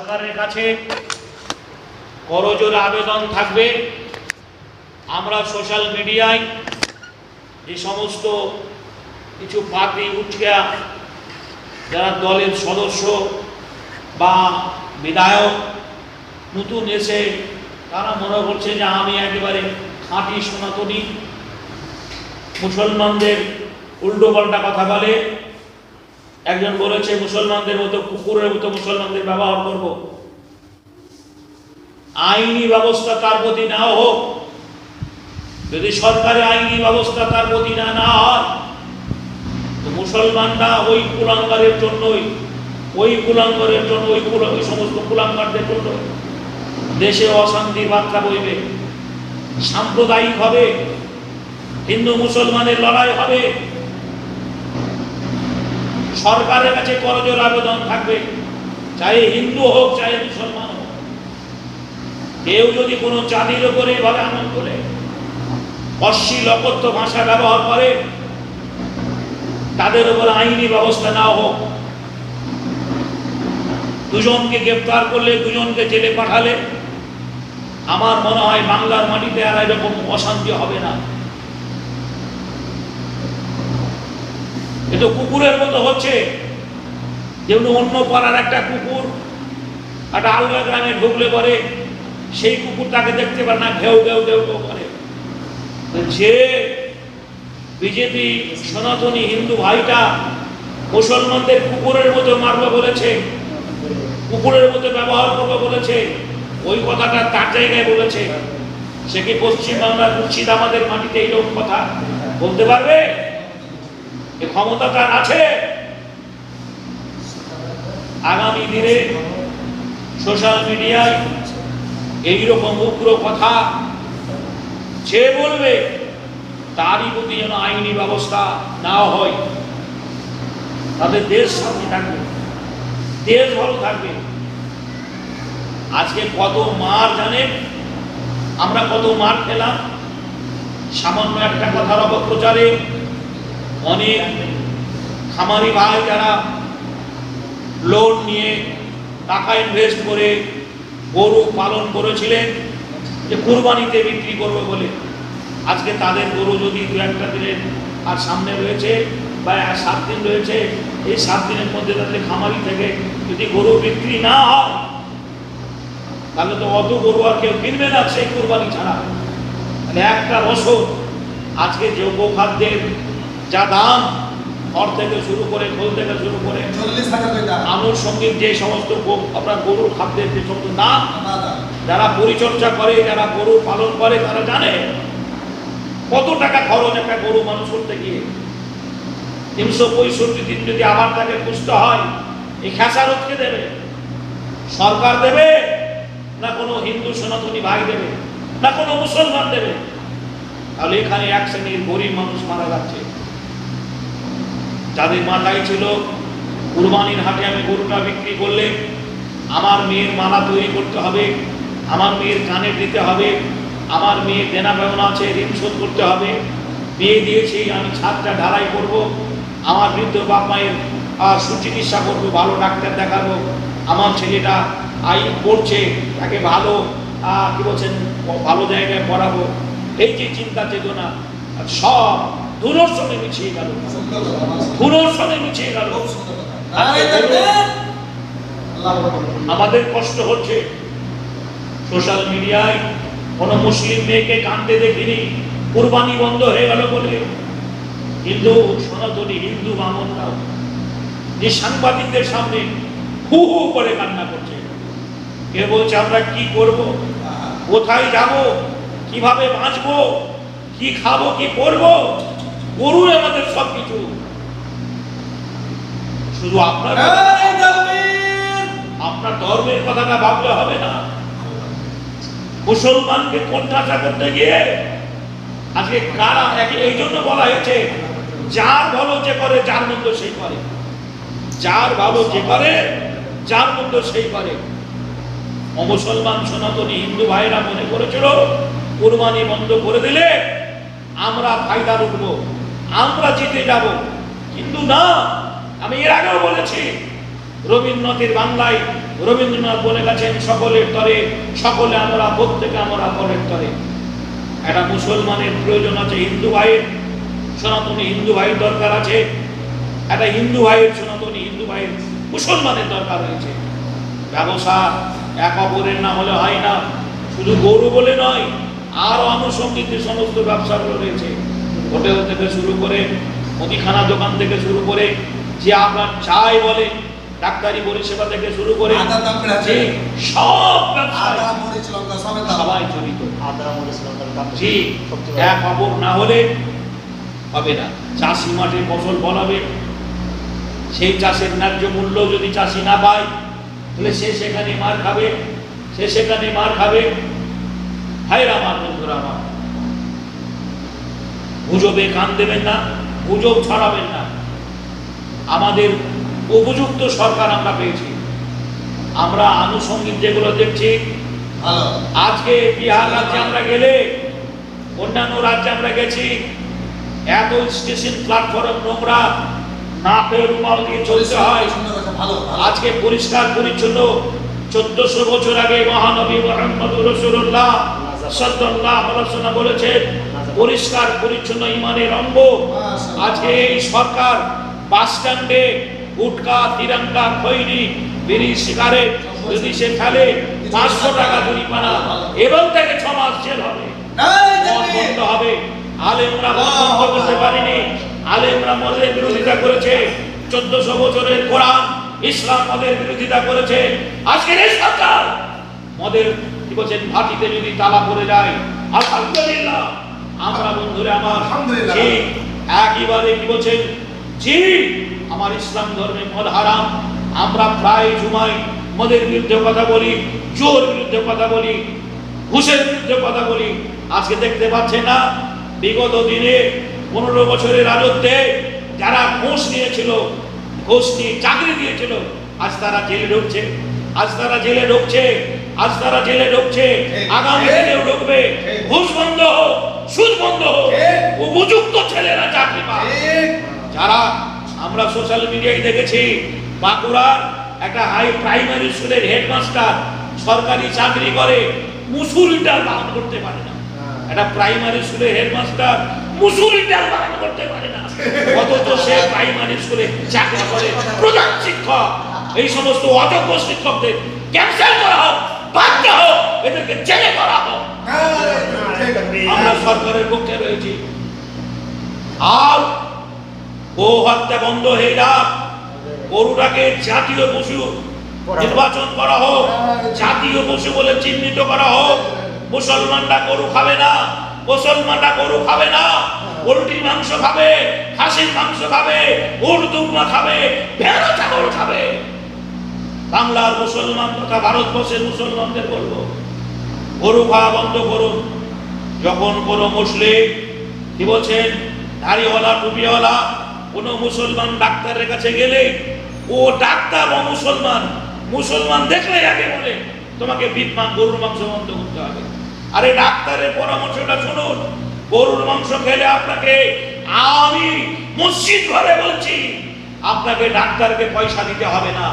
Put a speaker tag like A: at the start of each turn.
A: সরকারের কাছে করজোড়ে আবেদন থাকবে, আমরা সোশ্যাল মিডিয়ায় যে সমস্ত কিছু পার্টি উঠা যারা দলের সদস্য বা বিধায়ক নতুন এসে তারা মনে করছে যে আমি একেবারে খাঁটি সনাতনী, মুসলমানদের উল্টো পাল্টা কথা বলে। একজন বলেছে মুসলমানদের মতো কুকুরের মতো মুসলমানদের ব্যবহার করব। আইনি ব্যবস্থা তার প্রতি না হোক, যদি সরকারের আইনি ব্যবস্থা তার প্রতি না হয় তো মুসলমানরা ওই কুলাঙ্গারের জন্যই ওই সমস্ত কুলাঙ্গারদের জন্য দেশে অশান্তির বার্তা বইবে, সাম্প্রদায়িক হবে, হিন্দু মুসলমানের লড়াই হবে। সরকারের কাছে করজোড়ে আবেদন থাকবে, চাই হিন্দু হোক চাই মুসলমান হোক, কেউ যদি কোনো জাতির উপরে এভাবে আমল করে অশ্লীল অকথ্য ভাষা ব্যবহার করে তাদের উপর আইনি ব্যবস্থা না হোক। দুজনকে গ্রেফতার করলে, দুজনকে জেলে পাঠালে আমার মনে হয় বাংলার মাটিতে আর এরকম অশান্তি হবে না। এটা কুকুরের মতো হচ্ছে, যেমন অন্য পাড়ার একটা কুকুর একটা আলগা গ্রামে ঢুকলে পরে সেই কুকুর তাকে দেখতে পারে না, ঘেউ ঘেউ ঘেউ ঘেউ করে। যে বিজেপি সনাতনী হিন্দু ভাইটা মুসলমানদের কুকুরের মতো মারবে বলেছে, কুকুরের মতো ব্যবহার করবে বলেছে, ওই কথাটা তার জায়গায় বলেছে, সে কি পশ্চিমবাংলার মুর্শিদাবাদের মাটিতে এইরকম কথা বলতে পারবে? এ ক্ষমতা তার আছে? আগামী দিনে সোশ্যাল মিডিয়ায় এইরকম উগ্র কথা যে বলবে তারই প্রতি যেন আইনি ব্যবস্থা না হয়, তাদের দেশ শান্তি থাকবে, দেশ ভালো থাকবে। আজকে কত মার জানেন, আমরা কত মার খেলাম সামান্য একটা কথার অপপ্রচারে। অনেক খামারি ভাই যারা লোন নিয়ে টাকা ইনভেস্ট করে গরু পালন করেছিলেন যে কুরবানিতে বিক্রি করবে বলে, আজকে তাদের গরু যদি দু একটা দিনের আর সামনে রয়েছে বা 7 দিন রয়েছে, এই 7 দিনের মধ্যে তাদের খামারি থেকে যদি গরু বিক্রি না হয় তাহলে তো অত গরু আর কেউ কিনবে না সেই কুরবানি ছাড়া। তাহলে একটা বছর আজকে যে গোখাদ্যের যা দাম, ঘর থেকে শুরু করে খোল থেকে শুরু করে আনুষঙ্গিক যে সমস্ত আপনার গরুর খাদ্যের যে সমস্ত দাম, যারা পরিচর্যা করে, যারা গরু পালন করে তারা জানে কত টাকা খরচ একটা গরু মানুষ করতে গিয়ে। 365 দিন যদি আবার তাকে পুষতে হয়, এই খেসারত কে দেবে? সরকার দেবে না কোনো হিন্দু সনাতনী ভাই দেবে না কোনো মুসলমান দেবে? তাহলে এখানে এক শ্রেণীর গরিব মানুষ মারা যাচ্ছে, যাদের মাথায় ছিল কুরবানির হাটে আমি গরুটা বিক্রি করলে আমার মেয়ের মালা তৈরি করতে হবে, আমার মেয়ের কানে দিতে হবে, আমার মেয়ের দেনা পাওনা আছে ঋণ শোধ করতে হবে, বিয়ে দিয়েছি আমি ছাদটা ঢালাই করব, আমার বৃদ্ধ বাপ মায়ের সুচিকিৎসা করবো, ভালো ডাক্তার দেখাবো, আমার ছেলেটা আইন পড়ছে তাকে ভালো কি বলছেন ভালো জায়গায় পড়াবো, এই যে চিন্তা চেতনা সব দুরসনে মিছিয়ে গেল, দুরসনে মিছিয়ে গেল। আমাদের কষ্ট হচ্ছে সোশ্যাল মিডিয়ায় কোনো মুসলিম মেয়েকে কাঁদতে দেখিনি, কুরবানি বন্ধ হয়ে গেল বলে, কিন্তু সনাতনী হিন্দু বামনরাও যে সাংবাদিকদের সামনে হু হু করে কান্না করছে। কে বলছে আমরা কি করব, কোথায় যাব, কিভাবে বাঁচবো, কি খাবো, কি করবো, গরু আমাদের সবকিছু। শুধু আপনার ধর্মের কথাটা ভাবলে হবে না। মুসলমানকে কোণঠাসা করতে গিয়ে আজকে কারা এই জন্য বলা হয়েছে যার ভালো যে করে যার মন্দ সেই করে, যার ভালো যে করে যার মন্দ সেই করে। অমুসলমান সনাতনী হিন্দু ভাইরা মনে করেছিল কুরবানি বন্ধ করে দিলে আমরা ফায়দা উঠবো, আমরা জিতে যাব, কিন্তু না। আমি এর আগেও বলেছি রবীন্দ্রনাথের বাংলায় রবীন্দ্রনাথ বলে গেছেন সকলের তরে সকলে আমরা, প্রত্যেকে আমরা পরের তরে। একটা মুসলমানের প্রয়োজন আছে হিন্দু ভাইয়ের, সনাতনী হিন্দু ভাইয়ের দরকার আছে, একটা হিন্দু ভাইয়ের সনাতনী হিন্দু ভাইয়ের মুসলমানের দরকার রয়েছে। ব্যবসা এক অপরের না হলে হয় না, শুধু গরু বলে নয়, আরো আনুষঙ্গিক যে সমস্ত ব্যবসাগুলো রয়েছে, হোটেল থেকে শুরু করে মুদিখানা দোকান থেকে শুরু করে যে আপনার চাই বলে, ডাক্তারি পরিষেবা থেকে শুরু করে সব ব্যবসায় সবাই জড়িত। জি, এক অপর না হলে হবে না। চাষি মাঠে ফসল ফলাবে, সেই চাষের ন্যায্য মূল্য যদি চাষি না পায়, তাহলে সে সেখানে মার খাবে, সে সেখানে মার খাবে। ভাইরা আমার, বন্ধুরা আমার, গুজবে কান দেবেন না, গুজব ছড়াবেন না। আমাদের উপযুক্ত সরকার আমরা পেয়েছি। আমরা আনুষঙ্গিক যেগুলো দেখছি, আজকে বিহার রাজ্যে আমরা গেলে, অন্যান্য রাজ্যে আমরা গেছি, এত স্টেশন প্ল্যাটফর্ম নোংরা, নাপে রুমাল দিয়ে চলতে হয়। আজকে পরিষ্কার পরিচ্ছন্ন। 1400 বছর আগে মহানবী মুহাম্মদুর রাসূলুল্লাহ সাল্লাল্লাহু আলাইহি ওয়াসাল্লাম বলেছেন, পরিষ্কার পরিচ্ছন্ন ঈমানের অঙ্গ। আজকে এই সরকার বাস স্ট্যান্ডে গুটকা, তিরঙ্গা, খৈনি, বিড়ি, সিগারেট যদি সে ফেলে 500 টাকা জরিমানা এবং তাকে 6 মাস জেল হবে, বন্ধ হবে। আলেমরা বন্ধ করতে পারেনি, আলেমরা মদের বিরোধিতা করেছে। 1400 বছরের কোরআন ইসলাম মদের বিরোধিতা করেছে। আজকের এই সরকার মদের কি বলছেন, ভাটিতে যদি তালা পড়ে যায়, আলহামদুলিল্লাহ, আমরা বন্ধুরা আমার ঠিক একইবারে কি বলছেন, জি আমার ইসলাম ধর্মে মদ হারাম। আমরা প্রায় জুমায় মদের বিরুদ্ধে কথা বলি, জোর বিরুদ্ধে কথা বলি, ঘুষের বিরুদ্ধে কথা বলি। আজকে দেখতে পাচ্ছেন না, বিগত দিনে 15 বছরের রাজত্বে যারা ঘুষ নিয়েছিল, ঘুষ নিয়ে চাকরি দিয়েছিল, আজ তারা জেলে ঢুকছে, আজ তারা জেলে ঢুকছে, আজ তারা জেলে ঢুকছে, আগামী দিনেও ঢুকবে। ঘুষ বন্ধ হোক, সুদ বন্ধ হোক, উপযুক্ত ছেলেরা চাকরি পায়। যারা আমরা সোশ্যাল মিডিয়ায় দেখেছি, বাঁকুড়ার একটা হাই প্রাইমারি স্কুলের হেডমাস্টার সরকারি চাকরি করে, মুসুরিটা দান করতে পারে না। একটা প্রাইমারি স্কুলের হেডমাস্টার মুসুরিটা দান করতে পারে না, অথচ সে প্রাইমারি স্কুলে চাকরি করে। প্রধান শিক্ষক, এই সমস্ত অযোগ্য শিক্ষকদের ক্যান্সেল করা হোক, বাধ্য হোক, এদেরকে জেলে করা হোক। আমরা সরকারের পক্ষে রয়েছি। আর গো হত্যা বন্ধ হয়ে যাক, গরুটাকে জাতীয় পশু নির্বাচন করা হোক, জাতীয় পশু বলে চিহ্নিত করা হোক। মুসলমানরা গরু খাবে না, মুসলমানরা গরু খাবে না, পোল্ট্রির মাংস খাবে, খাসির মাংস খাবে, উট দুম্বা খাবে, ভেড়া ছাগল খাবে। বাংলার মুসলমান তথা ভারতবর্ষের মুসলমানদের বলবো, গরু খাওয়া বন্ধ করুন। যখন কোনো মুসলিম কি বলছেন, দাড়িওয়ালা টুপিওয়ালা কোনো মুসলমান ডাক্তারের কাছে গেলে, ও ডাক্তার ও মুসলমান, মুসলমান দেখলে আগে বলে তোমাকে গরুর মাংস বন্ধ করতে হবে। আরে ডাক্তারের পরামর্শটা শুনুন, গরুর মাংস খেলে আপনাকে, আমি মসজিদ ঘরে বলছি, আপনাকে ডাক্তারকে পয়সা দিতে হবে না।